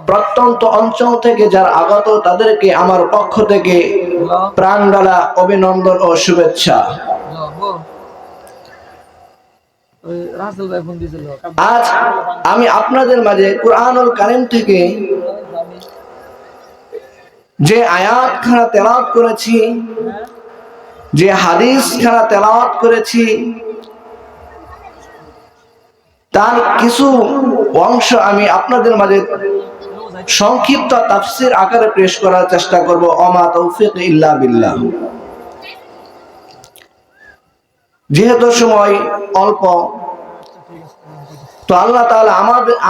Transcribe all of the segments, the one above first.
প্রত্যন্ত অঞ্চল থেকে যারা আগত তাদেরকে আমার পক্ষ থেকে প্রাণঢালা অভিনন্দন ও শুভেচ্ছা। আজ আমি আপনাদের মাঝে কুরআনুল কারীম থেকে যে আয়াতখানা তেলাওয়াত করেছি, যে হাদিসখানা তেলাওয়াত করেছি, তার কিছু অংশ আমি আপনাদের মাঝে সংক্ষিপ্ত তাফসীর আকারে পেশ করার চেষ্টা করব। ওমা তৌফিক ইল্লা বিল্লাহ। যেহেতু সময় অল্প, তো আল্লাহ তাআলা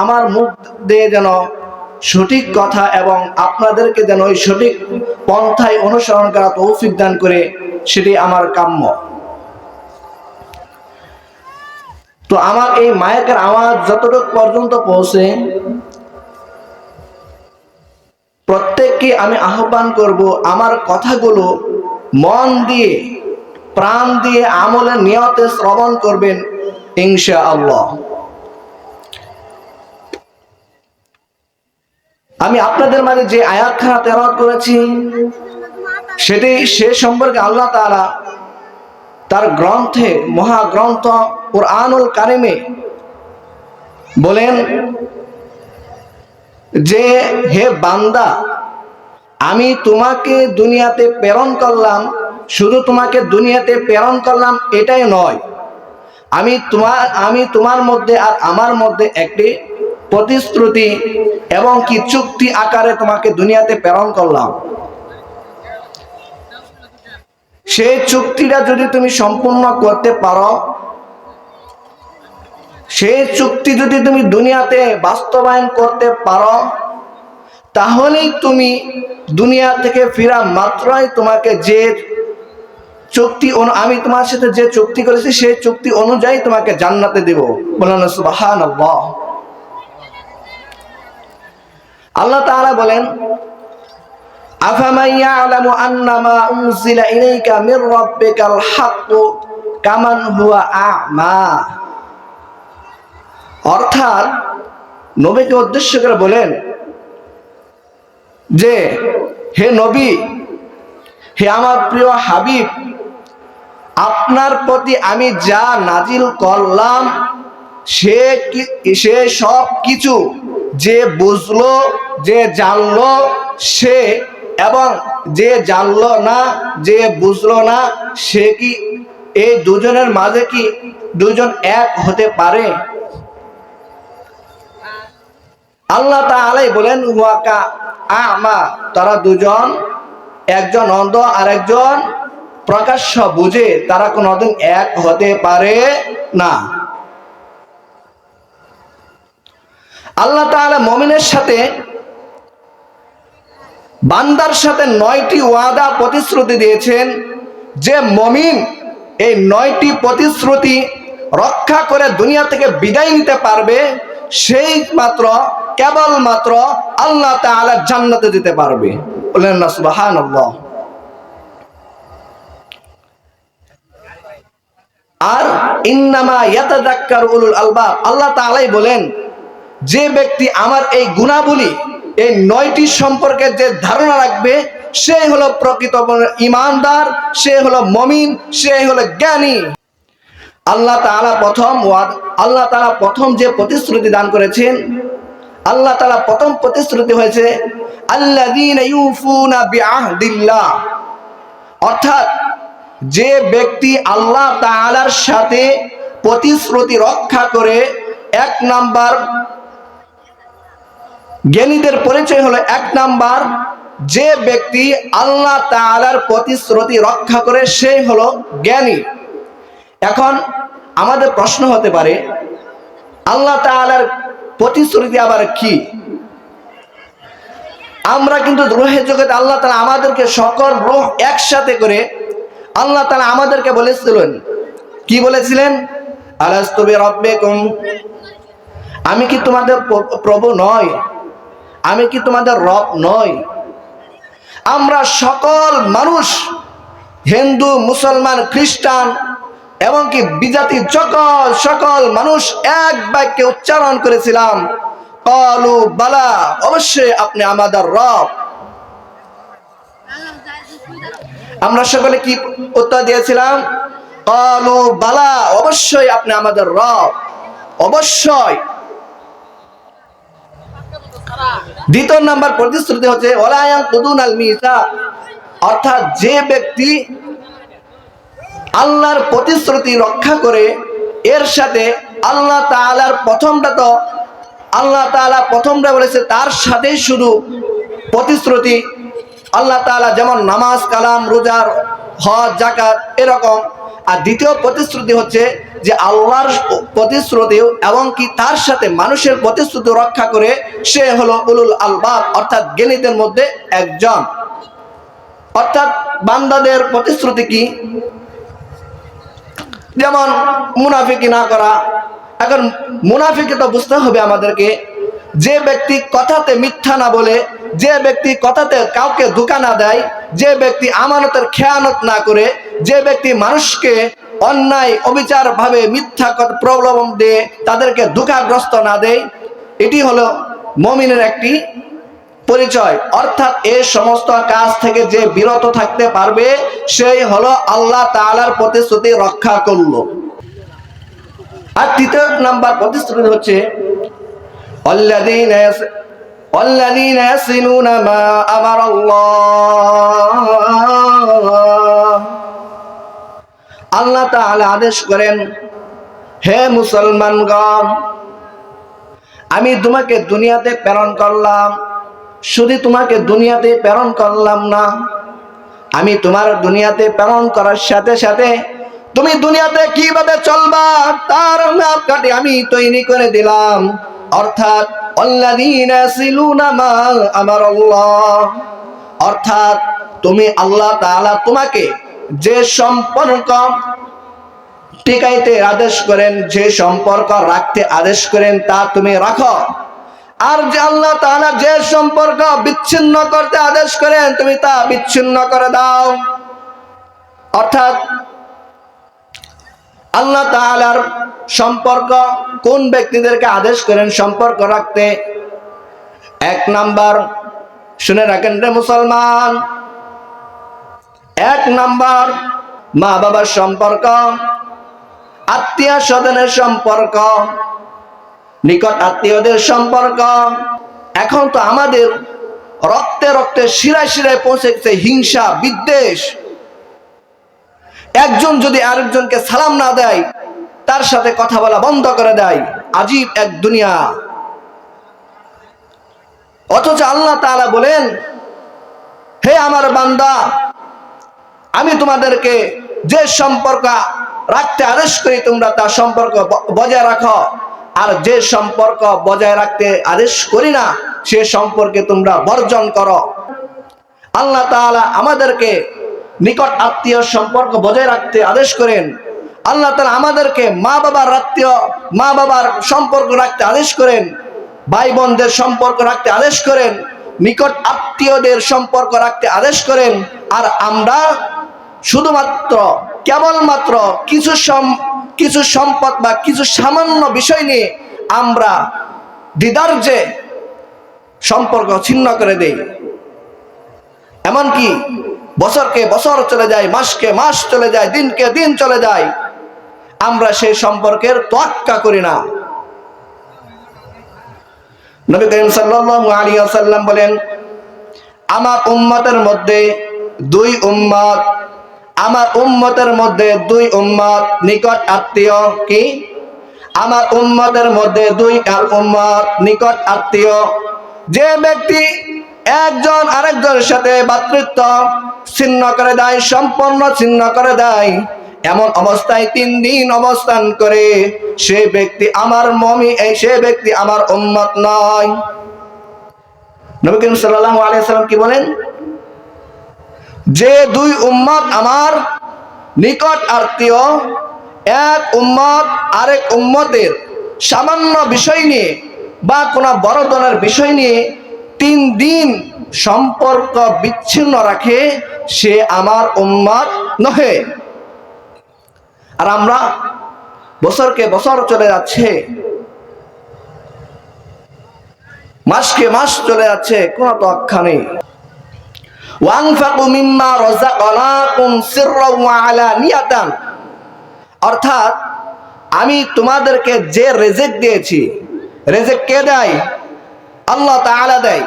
আমার মুখ দিয়ে যেন সঠিক কথা এবং আপনাদেরকে যেন ওই সঠিক পন্থায় অনুসরণ করা তৌফিক দান করে, সেটি আমার কাম্য। তো আমার এই মাইকের আওয়াজ যতটুকু পর্যন্ত পৌঁছে, প্রত্যেককে আমি আহ্বান করব আমার কথাগুলো মন দিয়ে প্রাণ দিয়ে আমলের নিয়তে শ্রবণ করবেন ইনশাআল্লাহ। আমি আপনাদের মাঝে যে আয়াতখানা তেলাওয়াত করেছি সেটি সে সম্পর্কে আল্লাহ তাআলা তার গ্রন্থে, মহাগ্রন্থ কুরআনুল কারীমে বলেন যে, হে বান্দা, আমি তোমাকে দুনিয়াতে প্রেরণ করলাম, শুধু তোমাকে দুনিয়াতে প্রেরণ করলাম এটাই নয়, আমি তোমার মধ্যে আর আমার মধ্যে একটি প্রতিশ্রুতি এবং কি চুক্তি আকারে তোমাকে দুনিয়াতে প্রেরণ করলাম। সেই চুক্তিটা যদি তুমি সম্পূর্ণ করতে পারো, সেই চুক্তি যদি তুমি দুনিয়াতে বাস্তবায়ন করতে পারো, তাহলেই তুমি দুনিয়া থেকে ফেরা মাত্রই তোমাকে যে চুক্তি, আমি তোমার সাথে যে চুক্তি করেছি সেই চুক্তি অনুযায়ী তোমাকে জান্নাতে দেব। বলেন সুবহানাল্লাহ। আল্লাহ তাআলা বলেন, আফামান ইয়ালামু আন্নামা উনজিলা ইলাইকা মির রাব্বিকাল হাক্কু কামান হুয়া আ'মা। অর্থাৎ নবীকে উদ্দেশ্য করে বলেন যে, হে নবী, হে আমার প্রিয় হাবিব, আপনার প্রতি আমি যা নাজিল করলাম সে সব কিছু যে বুঝলো, যে জানলো সে, এবং যে জানলো না, যে বুঝলো না সে, কি এই দুজনের মাঝে কি দুজন এক হতে পারে? আল্লাহ তাআলা বলেন ওয়াকা আমা, তারা দুজন, একজন অন্ধ আর একজন প্রকাশ্য বুঝে, তারা কোনদিন এক হতে পারে না। আল্লাহ তাআলা মুমিনের সাথে, বান্দার সাথে 9টি ওয়াদা প্রতিশ্রুতি দিয়েছেন যে মুমিন এই 9টি প্রতিশ্রুতি রক্ষা করে দুনিয়া থেকে বিদায় নিতে পারবে, সেই মাত্র কেবলমাত্র আল্লাহ তাআলা জান্নাতে যেতে পারবে। বলেন না সুবহানাল্লাহ। আর ইন্নামা ইয়াতাযাক্কারু উলুল আলবাব, আল্লাহ তাআলাই বলেন যে ব্যক্তি আমার এই গুণাবলী, এই 9টি সম্পর্কে যে ধারণা রাখবে, সে হলো প্রকৃত ঈমানদার, সে হলো মুমিন, সে হলো জ্ঞানী। আল্লাহ তাআলা প্রথম যে প্রতিশ্রুতি দান করেছেন, আল্লাহ তাআলা প্রথম প্রতিশ্রুতি হয়েছে আল্লাযীনা ইউফুনা বিআহদিল্লাহ। অর্থাৎ যে ব্যক্তি আল্লাহ তাআলার সাথে প্রতিশ্রুতি রক্ষা করে, 1 নাম্বার জ্ঞানীদের পরিচয় হলো 1 নাম্বার, যে ব্যক্তি আল্লাহ তাআলার প্রতিশ্রুতি রক্ষা করে সেই হলো জ্ঞানী। এখন আমাদের প্রশ্ন হতে পারে, আল্লাহ তাআলার প্রতিশ্রুতি আবার কি? আমরা কিন্তু রূহের জগতে আল্লাহ তাআলা আমাদেরকে সকল রূহ একসাথে করে আল্লাহ তাআলা আমাদেরকে বলেছিলেন, কি বলেছিলেন? আলাস্তু বিরাব্বিকুম, আমি কি তোমাদের প্রভু নয়? আমি কি তোমাদের রব নয়? আমরা সকল মানুষ, হিন্দু, মুসলমান, খ্রিস্টান এবং কি বিজাতি সকল মানুষ এক বাক্যে উচ্চারণ করেছিলাম, ক্বালু বালা, অবশ্যই আপনি আমাদের রব। আমরা সকলে কি উত্তর দিয়েছিলাম? ক্বালু বালা, অবশ্যই আপনি আমাদের রব, অবশ্যই। দ্বিতীয় নাম্বার প্রতিশ্রুতি হচ্ছে ওয়ালা ইয়ানকুদুনাল মিসাক, অর্থাৎ যে ব্যক্তি আল্লাহর প্রতিশ্রুতি রক্ষা করে, এর সাথে আল্লাহ তাআলার আল্লাহ তাআলা প্রথমটা বলেছে তার সাথে শুধু প্রতিশ্রুতি। আল্লাহ তাআলা যেমন নামাজ, কালাম, রোজার, হজ, যাকাত এরকম। আর দ্বিতীয় প্রতিশ্রুতি হচ্ছে যে আল্লাহর প্রতিশ্রুতি এবং কি তার সাথে মানুষের প্রতিশ্রুতি রক্ষা করে, সে হলো উলুল আলবাব, অর্থাৎ জ্ঞানীদের মধ্যে একজন। অর্থাৎ বান্দাদের প্রতিশ্রুতি কি? যেমন মুনাফিকি না করা। এখন মুনাফিকি তো বুঝতে হবে আমাদেরকে, যে ব্যক্তি কথাতে মিথ্যা না বলে, যে ব্যক্তি কথাতে কাউকে ধোঁকা না দেয়, যে ব্যক্তি আমানতের খেয়ানত না করে, যে ব্যক্তি মানুষকে অন্যায় অবিচার ভাবে মিথ্যা প্রলোভন দিয়ে তাদেরকে ধোঁকাগ্রস্ত না দেয়, এটি হলো মুমিনের একটি পরিচয়। অর্থাৎ এই সমস্ত কাজ থেকে যে বিরত থাকতে পারবে, সেই হলো আল্লাহ তাআলার প্রতিশ্রুতি রক্ষা করলো। আর তৃতীয় নাম্বার প্রতিশ্রুতি হচ্ছে ওয়াল্লাযীনা ইয়াসিলুনা মা আমারাল্লাহ, আল্লাহ তাআলা আদেশ করেন, হে মুসলমানগণ, আমি তোমাকে দুনিয়াতে প্রেরণ করলাম, শুধু তোমাকে দুনিয়াতে প্রেরণ করলাম না, আমি তোমার দুনিয়াতে প্রেরণ করার সাথে সাথে তুমি দুনিয়াতে কিভাবে চলবা তার মাপকাঠি আমি তৈরি করে দিলাম। অর্থাৎ আল্লাযীনা ইয়াসিলুনা মা আমারাল্লাহ, অর্থাৎ তুমি আল্লাহ তাআলা তোমাকে যে সম্পর্ক টিকাইতে আদেশ করেন, যে সম্পর্ক রাখতে আদেশ করেন তা তুমি রাখো। আর যে আল্লাহ তাআলা যে সম্পর্ক বিচ্ছিন্ন করতে আদেশ করেন, তুমি তা বিচ্ছিন্ন করে দাও। অর্থাৎ আল্লাহ তাআলার সম্পর্ক কোন ব্যক্তিদেরকে আদেশ করেন সম্পর্ক রাখতে? এক নাম্বার, শুনে রাখেন রে মুসলমান, এক নাম্বার মা বাবার সম্পর্ক, আত্মীয় স্বজনের সম্পর্ক, নিকট আত্মীয়দের সম্পর্ক। এখন তো আমাদের রক্তে রক্তে শিরায় শিরায় পৌঁছে গেছে হিংসা, বিদ্বেষ। একজন যদি আরেকজনকে সালাম না দেয়, তার সাথে কথা বলা বন্ধ করে দেয়। আজীব এক দুনিয়া। অথচ আল্লাহ তাআলা বলেন, হে আমার বান্দা, আমি তোমাদেরকে যে সম্পর্ক রাখতে আদেশ করি তোমরা তা সম্পর্ক বজায় রাখো, আর যে সম্পর্ক বজায় রাখতে আদেশ করি না সে সম্পর্কে তোমরা বর্জন করো। আল্লাহ তাআলা আমাদেরকে নিকট আত্মীয় সম্পর্ক বজায় রাখতে আদেশ করেন। আল্লাহ তাআলা আমাদেরকে মা বাবার সম্পর্ক রাখতে আদেশ করেন, ভাই বোনদের সম্পর্ক রাখতে আদেশ করেন, নিকট আত্মীয়দের সম্পর্ক রাখতে আদেশ করেন। আর আমরা শুধুমাত্র কেবলমাত্র কিছু সম্পদ বা কিছু সামান্য বিষয় নিয়ে আমরা দ্বিধার্যে সম্পর্ক ছিন্ন করে দেই। এমনকি বছরকে বছর চলে যায়, মাসকে মাস চলে যায়, দিনকে দিন চলে যায়, আমরা সেই সম্পর্কের তোয়াক্কা করি না। নবী করিম সাল্লাল্লাহু আলাইহি ওয়াসাল্লাম বলেন, আমার উম্মতের মধ্যে দুই উম্মত, আমার উম্মতের মধ্যে দুই উম্মত নিকট আত্মীয়। কি? আমার উম্মতের মধ্যে দুই উম্মত নিকট আত্মীয়। যে ব্যক্তি একজন আরেকজনের সাথে ভ্রাতৃত্ব ছিন্ন করে দেয়, সম্পূর্ণ ছিন্ন করে দেয়, এমন অবস্থায় 3 দিন অবস্থান করে, সে ব্যক্তি আমার সে ব্যক্তি আমার উম্মত নয়। নবী করিম সাল্লাল্লাহু আলাইহি ওয়াসাল্লাম কি বলেন? যে দুই উম্মত আমার নিকট আত্মীয়, এক উম্মত আরেক উম্মতের সামান্য বিষয় নিয়ে বা কোনো বড় ধরনের বিষয় নিয়ে 3 দিন সম্পর্ক বিচ্ছিন্ন রাখে, সে আমার উম্মত নহে। আর আমরা বছরকে বছর চলে যাচ্ছে, মাসকে মাস চলে যাচ্ছে, কোনো তোয়াক্কা নেই। ওয়ানফাকু মিম্মা রাযাকনাকুম সিররাও ওয়া আলানিয়াতান, অর্থাৎ আমি তোমাদেরকে যে রিজিক দিয়েছি, রিজিক কে দেয়? আল্লাহ তাআলা দেয়।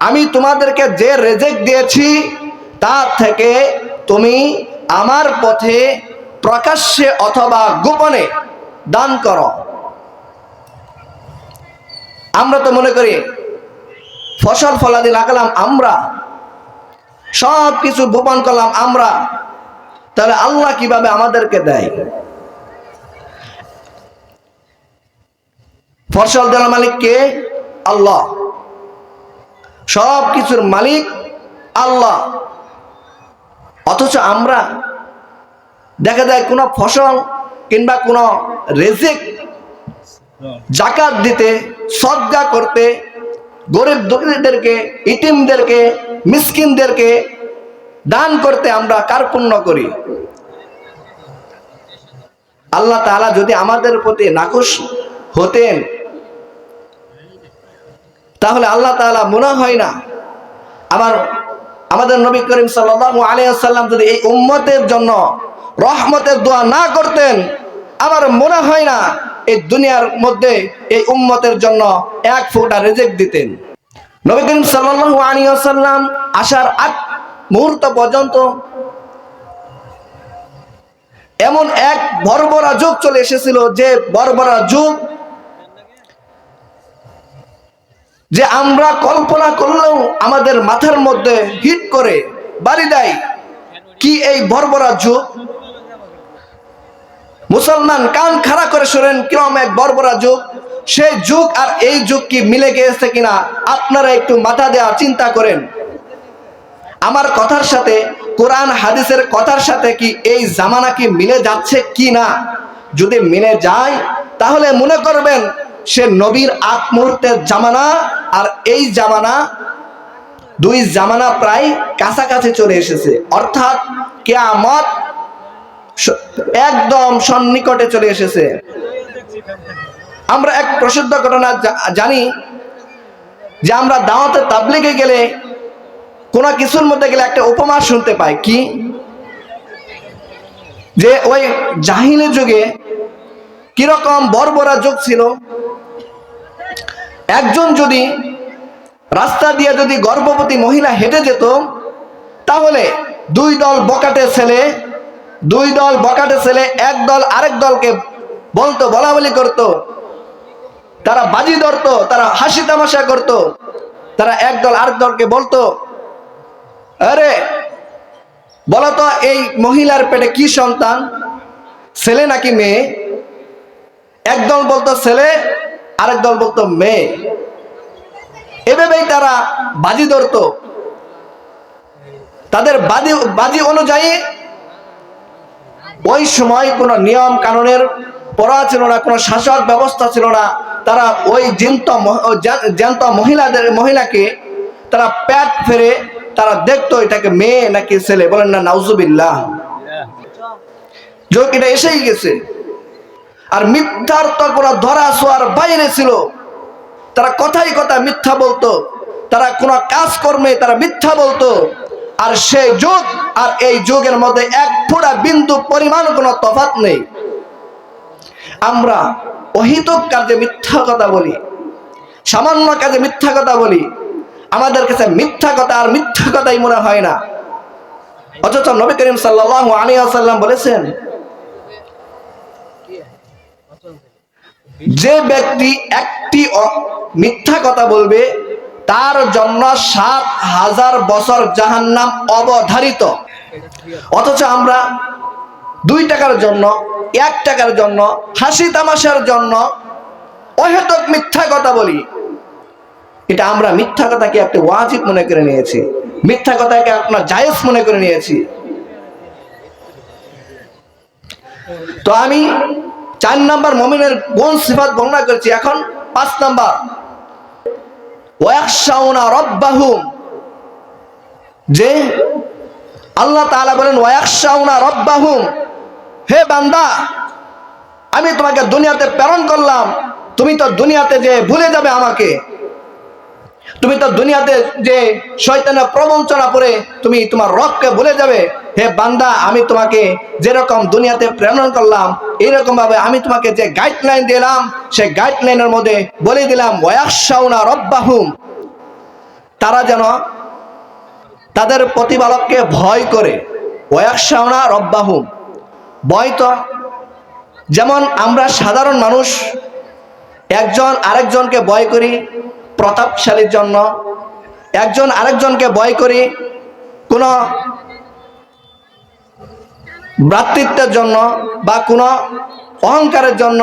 আমি তোমাদেরকে যে রিজিক দিয়েছি তার থেকে তুমি আমার পথে প্রকাশ্যে অথবা গোপনে দান করো। আমরা তো মনে করি ফসল ফলাদি লাগালাম আমরা, সব কিছু বপন করলাম আমরা, তাহলে আল্লাহ কিভাবে আমাদেরকে দেয়? ফসল দেওয়ার মালিক কে? আল্লাহ। সব কিছুর মালিক আল্লাহ। অথচ আমরা দেখা যায় কোন ফসল কিংবা কোন রিজিক যাকাত দিতে, সদকা করতে, গরিব দুঃখীদেরকে, ইতিমদেরকে, মিসকিনদেরকে দান করতে আমরা কার্পণ্য করি। আল্লাহ তাআলা যদি আমাদের প্রতি নাখুশ হতেন তাহলে আল্লাহ তাআলা মনে হয় না আমাদের নবী করিম সাল্লাল্লাহু আলাইহি ওয়াসাল্লাম যদি এই উম্মতের জন্য রহমতের দোয়া না করতেন, আমার মনে হয় না এই দুনিয়ার মধ্যে এই উম্মতের জন্য এক ফোঁটা রিজিক দিতেন। নবী করিম সাল্লাল্লাহু আলাইহি ওয়াসাল্লাম আসার আগ মুহূর্ত পর্যন্ত এমন এক বর্বরা যুগ চলে এসেছিল, যে বর্বরা যুগ যে আমরা কল্পনা করলেও আমাদের মাথার মধ্যে হিট করে বাড়ি দেয়। কি এই বর্বরা যুগ? মুসলমান কান খাড়া করে শুনেন, কিরকম এক বর্বরা যুগ। সেই যুগ আর এই যুগ কি মিলে গিয়েছে কিনা আপনারা একটু মাথা দেওয়া চিন্তা করেন। আমার কথার সাথে, কোরআন হাদিসের কথার সাথে কি এই জামানা কি মিলে যাচ্ছে কি না? যদি মিলে যায় তাহলে মনে করবেন সে নবীর আগ মুহূর্তের জামানা আর এই জামানা, দুই জামানা প্রায় কাছাকাছি চলে এসেছে, অর্থাৎ কিয়ামত একদম সন্নিকটে চলে এসেছে। আমরা এক প্রসিদ্ধ ঘটনা জানি যে আমরা দাওয়াতে তাবলীগে গেলে, কোন কিছুর মধ্যে গেলে একটা উপমা শুনতে পাই। কি? যে ওই জাহিলি যুগে কিরকম বর্বরা যুগ ছিল। একজন যদি রাস্তা দিয়ে যদি গর্ভবতী মহিলা হেঁটে যেত, তাহলে দুই দল বকাটে ছেলে এক দল আরেক দলকে বলতো, বলাবলি করত, তারা বাজি ধরতো, তারা হাসি তামাশা করত। তারা এক দল আরেক দলকে বলতো, আরে বলতো এই মহিলার পেটে কি সন্তান, ছেলে নাকি মেয়ে? একদল বলতো ছেলে, আরেক দল বলতো মেয়ে। এভাবেই তারা বাজি ধরতো। তাদের বাজি অনুযায়ী ওই সময় কোনো নিয়ম কানুনের পড়া ছিল না, কোনো শাসক ব্যবস্থা ছিল না। তারা ওই জ্যান্ত মহিলাকে তারা পেট ফেরে তারা দেখতো এটাকে মেয়ে নাকি ছেলে। বলেন না নাউজুবিল্লাহ। যোগ এটা এসেই গেছে। আর মিথ্যার তো কোনো ধরা ছোঁয়ার বাইরে ছিল। তারা কথাই কথা মিথ্যা বলতো, তারা কোনো কাজকর্মে তারা মিথ্যা বলতো। আর সেই যুগ আর এই যুগের মধ্যে এক ফোঁটা বিন্দু পরিমাণ কোনো তফাৎ নেই। আমরা অহিতুক কাজে মিথ্যা কথা বলি, সামান্য কাজে মিথ্যা কথা বলি। আমাদের কাছে মিথ্যা কথা আর মিথ্যা কথাই মনে হয় না। অথচ নবী করিম সাল্লাল্লাহু আলাইহি ওয়াসাল্লাম বলেছেন, যে ব্যক্তি একটি মিথ্যা কথা বলবে তার জন্য ৭,০০০ বছর জাহান্নাম অবধারিত। অথচ আমরা ২ টাকার জন্য, ১ টাকার জন্য, হাসি তামাশার জন্য অহেতুক মিথ্যা কথা বলি। এটা আমরা মিথ্যা কথাকে একটা ওয়াজিব মনে করে নিয়েছি, মিথ্যা কথাকে আপনার জায়েজ মনে করে নিয়েছি। তো আমি ৪ নম্বর মুমিনের গুণ সিফাত বর্ণনা করেছি। এখন ৫ নম্বর, ওয়াখশাউনা রাব্বাহুম, যে আল্লাহ তাআলা বলেন ওয়াখশাউনা রাব্বাহুম, হে বান্দা আমি তোমাকে দুনিয়াতে প্রেরণ করলাম, তুমি তো দুনিয়াতে যে ভুলে যাবে আমাকে। তুমি তো দুনিয়াতে যে শয়তানের প্রবঞ্চনা পড়ে তুমি তোমার রবকে ভুলে যাবে। হে বান্দা, আমি তোমাকে যেরকম দুনিয়াতে প্রেরণ করলাম, এইরকম ভাবে আমি তোমাকে যে গাইডলাইন দিলাম, সেই গাইডলাইনের মধ্যে বলে দিলাম ওয়ায়াখশাউনা রব্বাহুম, তারা যেন তাদের প্রতিপালককে ভয় করে। ওয়ায়াখশাউনা রব্বাহুম, ভয় তো যেমন আমরা সাধারণ মানুষ একজন আরেকজনকে ভয় করি প্রতাপশালীর জন্য, একজন আরেকজনকে ভয় করি কোনো ভ্রাতৃত্বের জন্য বা কোনো অহংকারের জন্য,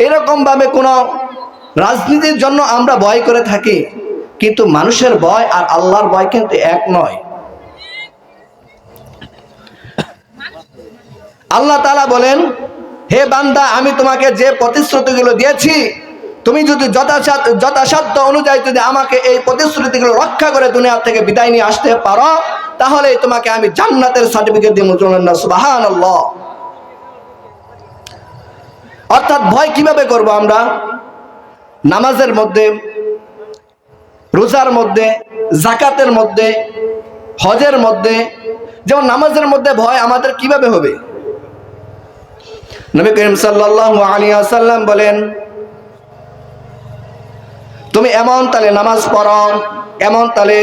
এরকম ভাবে কোনো রাজনীতির জন্য আমরা ভয় করে থাকি। কিন্তু মানুষের ভয় আর আল্লাহর ভয় কিন্তু এক নয়। আল্লাহ তাআলা বলেন, হে বান্দা, আমি তোমাকে যে প্রতিশ্রুতিগুলো দিয়েছি, তুমি যদি যথাসাধ্য অনুযায়ী যদি আমাকে এই প্রতিশ্রুতিগুলো রক্ষা করে দুনিয়া থেকে বিদায় নিয়ে আসতে পারো, তাহলে তোমাকে আমি জান্নাতের সার্টিফিকেট দিব। সুবহানাল্লাহ। অর্থাৎ ভয় কিভাবে করব আমরা? নামাজের মধ্যে, রোজার মধ্যে, যাকাতের মধ্যে, হজের মধ্যে। যেমন নামাজের মধ্যে ভয় আমাদের কিভাবে হবে? নবী করিম সাল্লাল্লাহু আলাইহি ওয়াসাল্লাম বলেন, তুমি এমন তালে নামাজ পড়ো, এমন তালে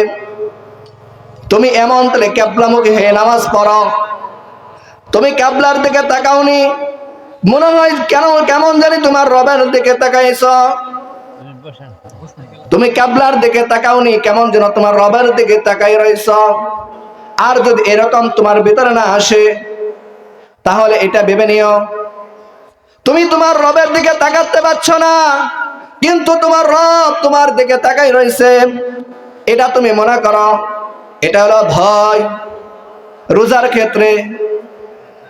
তুমি এমন তালে কিবলামুখী হয়ে নামাজ পড়ো, তুমি কিবলার দিকে তাকাওনি, মনে হয় কেমন জানি তোমার রবের দিকে তাকাইছো। তুমি কিবলার দিকে তাকাওনি, কেমন যেন তোমার রবের দিকে তাকাই রইছো। আর যদি এরকম তোমার ভিতরে না আসে, তাহলে এটা ভেবে নিও তুমি তোমার রবের দিকে তাকাতে পারছো না, কিন্তু তোমার রব তোমার দিকে তাকাই রয়েছে। এটা তুমি মনে করো, এটা হলো ভয়। রোজার ক্ষেত্রে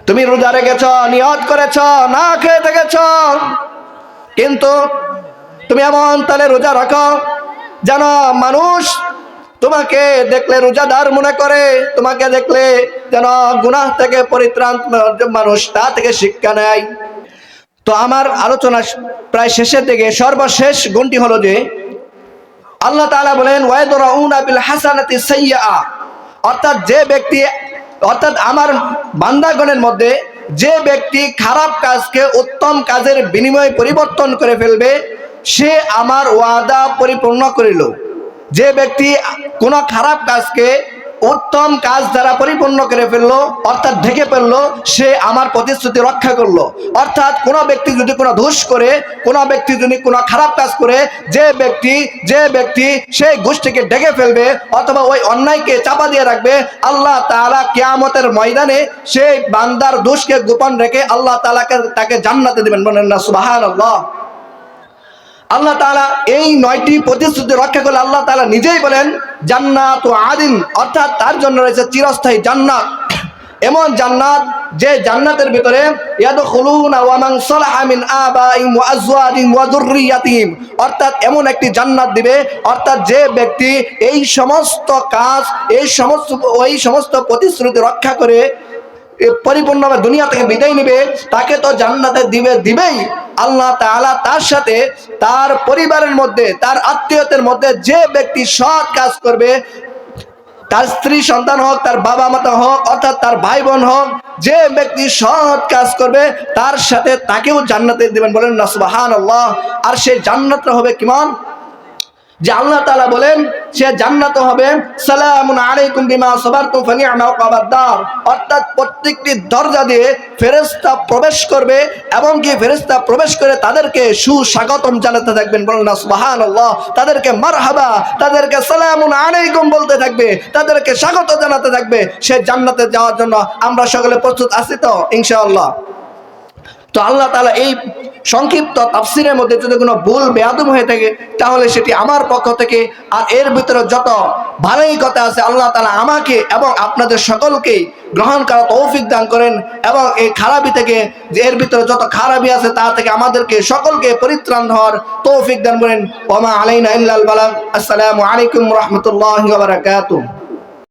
তুমি রোজা রেখেছ, নিয়ত করেছ, না খেয়ে থেকেছ, কিন্তু তুমি এমন তাহলে রোজা রাখো যেন মানুষ তোমাকে দেখলে রোজাদার মনে করে, তোমাকে দেখলে যেন গুনাহ থেকে পরিত্রাণ মানুষ তা থেকে শিক্ষা নেয়। তো আমার আলোচনা প্রায় শেষের দিকে সর্বশেষ গুণটি হলো যে আল্লাহ তাআলা বলেন ওয়ায়দরাউনা বিল হাসানাতি সাইয়্যা, অর্থাৎ আমার বান্দাগণের মধ্যে যে ব্যক্তি খারাপ কাজকে উত্তম কাজের বিনিময়ে পরিবর্তন করে ফেলবে, সে আমার ওয়াদা পরিপূর্ণ করিল। যে ব্যক্তি কোন খারাপ কাজকে উত্তম কাজ দ্বারা পরিপূর্ণ করে ফেললো, অর্থাৎ ঢেকে ফেললো, সে আমার প্রতিশ্রুতি রক্ষা করলো। অর্থাৎ কোন ব্যক্তি যদি কোনো দোষ করে, কোন ব্যক্তি যদি কোনো খারাপ কাজ করে, যে ব্যক্তি সেই গোষ্ঠীকে ঢেকে ফেলবে অথবা ওই অন্যায়কে চাপা দিয়ে রাখবে, আল্লাহ তাআলা কিয়ামতের ময়দানে সেই বান্দার দোষকে গোপন রেখে আল্লাহ তাআলাকে তাকে জান্নাতে দিবেন। বলেন না সুবহানাল্লাহ। আল্লাহ তাআলা এই 9টি প্রতিশ্রুতি রক্ষা করলে আল্লাহ তাআলা নিজেই বলেন জান্নাতু আদিন, অর্থাৎ তার জন্য রয়েছে চিরস্থায়ী জান্নাত। এমন জান্নাত যে জান্নাতের ভিতরে ইয়াদখুলুনা ওয়া মান সালাহা মিন আবাইহিম ওয়া আজওয়াজিহিম ওয়া যুররিয়াতিহিম, অর্থাৎ এমন একটি জান্নাত দিবে, অর্থাৎ যে ব্যক্তি এই সমস্ত কাজ, ওই সমস্ত প্রতিশ্রুতি রক্ষা করে পরিপূর্ণভাবে দুনিয়া থেকে বিদায় নিবে, তাকে তো জান্নাতে দিবেই। আল্লাহ তাআলা তার সাথে তার পরিবারের মধ্যে, তার আত্মীয়দের মধ্যে যে ব্যক্তি সৎ কাজ করবে, তার স্ত্রী সন্তান হোক, তার বাবা মাতা হোক, অর্থাৎ তার ভাই বোন হোক, যে ব্যক্তি সৎ কাজ করবে তার সাথে তাকেও জান্নাতে দিবেন। বলেন না সুবহানাল্লাহ। আর সেই জান্নাতটা হবে কেমন? যে আল্লাহ তাআলা বলেন সে জান্নাত হবে সালামুন আলাইকুম বিমা সাবারতুম ফানি'মা উকবাদ-দার, অর্থাৎ প্রত্যেকটি দরজা দিয়ে ফেরেশতা প্রবেশ করবে এবং কি ফেরেশতা প্রবেশ করে তাদেরকে সুস্বাগতম জানাতে থাকবেন। বলেন না সুবহানাল্লাহ। তাদেরকে মারহাবা, তাদেরকে সালামুন আলাইকুম বলতে থাকবে, তাদেরকে স্বাগত জানাতে থাকবে। সে জান্নাতে যাওয়ার জন্য আমরা সকলে প্রস্তুত আছি তো ইনশাআল্লাহ? তো আল্লাহ তাআলা এই সংক্ষিপ্ত তাফসীরের মধ্যে যদি কোনো ভুল বেয়াদব হয়ে থাকে তাহলে সেটি আমার পক্ষ থেকে, আর এর ভিতরে যত ভালোই কথা আছে আল্লাহ তাআলা আমাকে এবং আপনাদের সকলকে গ্রহণ করার তৌফিক দান করেন, এবং এই খারাপি থেকে, যে এর ভিতরে যত খারাপি আছে তা থেকে আমাদেরকে সকলকে পরিত্রাণ হওয়ার তৌফিক দান করেন। ওয়া মা আলাইনা ইল্লাল বালাগ। আসসালামু আলাইকুম ওয়া রাহমাতুল্লাহি ওয়া বারাকাতুহু।